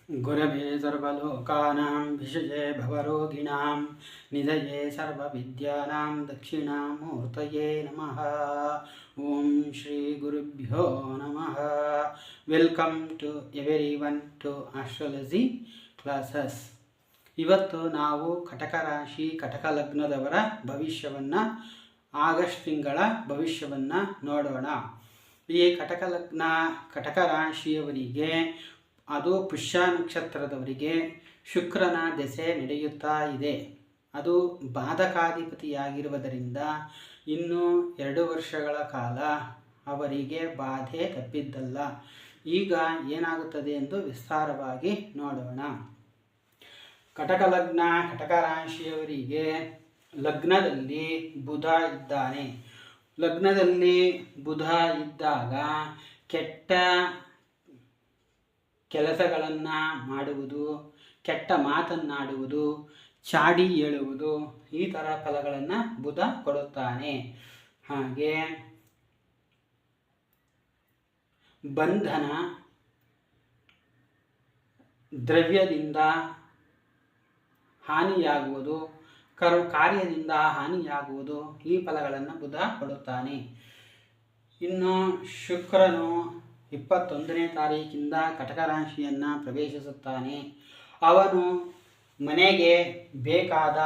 गुरवे सर्वलोकानां विषये भवरोगिणां निधये सर्वविद्यानां दक्षिणामूर्तये नमः। ओम श्री गुरुभ्यो नमः। Welcome to everyone to astrology classes. ಇವತ್ತು ನಾವು ಕಟಕ ರಾಶಿ ಕಟಕ ಲಗ್ನದವರ ಭವಿಷ್ಯವನ್ನು, ಆಗಸ್ಟ್ ತಿಂಗಳ ಭವಿಷ್ಯವನ್ನು ನೋಡೋಣ. ಈ ಕಟಕ ಲಗ್ನ ಕಟಕ ರಾಶಿಯವರಿಗೆ, ಅದು ಪುಷ್ಯ ನಕ್ಷತ್ರದವರಿಗೆ ಶುಕ್ರನ ದೆಸೆ ನಡೆಯುತ್ತಾ ಇದೆ. ಅದು ಬಾಧಕಾಧಿಪತಿಯಾಗಿರುವುದರಿಂದ ಇನ್ನೂ 2 ವರ್ಷಗಳ ಕಾಲ ಅವರಿಗೆ ಬಾಧೆ ತಪ್ಪಿದ್ದಲ್ಲ. ಈಗ ಏನಾಗುತ್ತದೆ ಎಂದು ವಿಸ್ತಾರವಾಗಿ ನೋಡೋಣ. ಕಟಕ ಲಗ್ನ ಕಟಕ ರಾಶಿಯವರಿಗೆ ಲಗ್ನದಲ್ಲಿ ಬುಧ ಇದ್ದಾನೆ. ಲಗ್ನದಲ್ಲಿ ಬುಧ ಇದ್ದಾಗ ಕೆಟ್ಟ ಕೆಲಸಗಳನ್ನು ಮಾಡುವುದು, ಕೆಟ್ಟ ಮಾತನ್ನಾಡುವುದು, ಚಾಡಿ ಹೇಳುವುದು, ಈ ಥರ ಫಲಗಳನ್ನು ಬುಧ ಕೊಡುತ್ತಾನೆ. ಹಾಗೆ ಬಂಧನ, ದ್ರವ್ಯದಿಂದ ಹಾನಿಯಾಗುವುದು, ಕಾರ್ಯದಿಂದ ಹಾನಿಯಾಗುವುದು, ಈ ಫಲಗಳನ್ನು ಬುಧ ಕೊಡುತ್ತಾನೆ. ಇನ್ನು ಶುಕ್ರನು 21ನೇ ತಾರೀಕಿಂದ ಕಟಕ ರಾಶಿಯನ್ನು ಪ್ರವೇಶಿಸುತ್ತಾನೆ. ಅವನು ಮನೆಗೆ ಬೇಕಾದ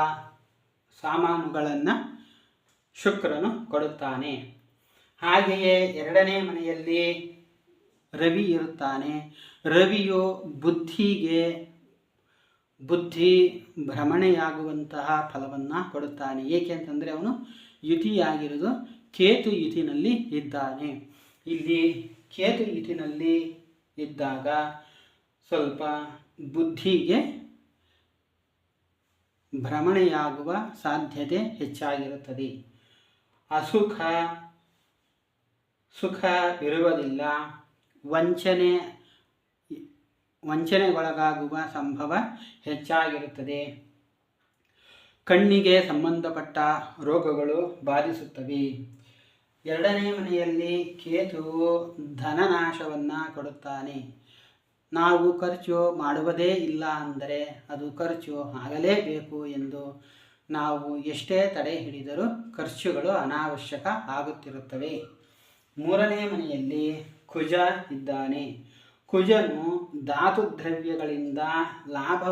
ಸಾಮಾನುಗಳನ್ನು ಶುಕ್ರನು ಕೊಡುತ್ತಾನೆ. ಹಾಗೆಯೇ 2ನೇ ಮನೆಯಲ್ಲಿ ರವಿ ಇರುತ್ತಾನೆ. ರವಿಯು ಬುದ್ಧಿ ಭ್ರಮಣೆಯಾಗುವಂತಹ ಫಲವನ್ನು ಕೊಡುತ್ತಾನೆ. ಏಕೆಂತಂದರೆ ಅವನು ಯುತಿಯಾಗಿರೋದು ಕೇತು ಯುತಿನಲ್ಲಿ ಇದ್ದಾನೆ. ಇಲ್ಲಿ ಕೇತು ಯುತಿನಲ್ಲಿ ಇದ್ದಾಗ ಸ್ವಲ್ಪ ಬುದ್ಧಿಗೆ ಭ್ರಮಣೆಯಾಗುವ ಸಾಧ್ಯತೆ ಹೆಚ್ಚಾಗಿರುತ್ತದೆ. ಸುಖ ಇರುವುದಿಲ್ಲ. ವಂಚನೆಗೊಳಗಾಗುವ ಸಂಭವ ಹೆಚ್ಚಾಗಿರುತ್ತದೆ. ಕಣ್ಣಿಗೆ ಸಂಬಂಧಪಟ್ಟ ರೋಗಗಳು ಬಾಧಿಸುತ್ತವೆ. 2ನೇ ಮನೆಯಲ್ಲಿ ಕೇತುವು ಧನನಾಶವನ್ನು ಕೊಡುತ್ತಾನೆ. ನಾವು ಖರ್ಚು ಮಾಡುವುದೇ ಇಲ್ಲ ಅಂದರೆ ಅದು ಖರ್ಚು ಆಗಲೇಬೇಕು ಎಂದು ನಾವು ಎಷ್ಟೇ ತಡೆ ಹಿಡಿದರೂ ಖರ್ಚುಗಳು ಅನಾವಶ್ಯಕ ಆಗುತ್ತಿರುತ್ತವೆ. 3ನೇ ಮನೆಯಲ್ಲಿ ಕುಜ ಇದ್ದಾನೆ. ಕುಜನು ಧಾತು ದ್ರವ್ಯಗಳಿಂದ ಲಾಭ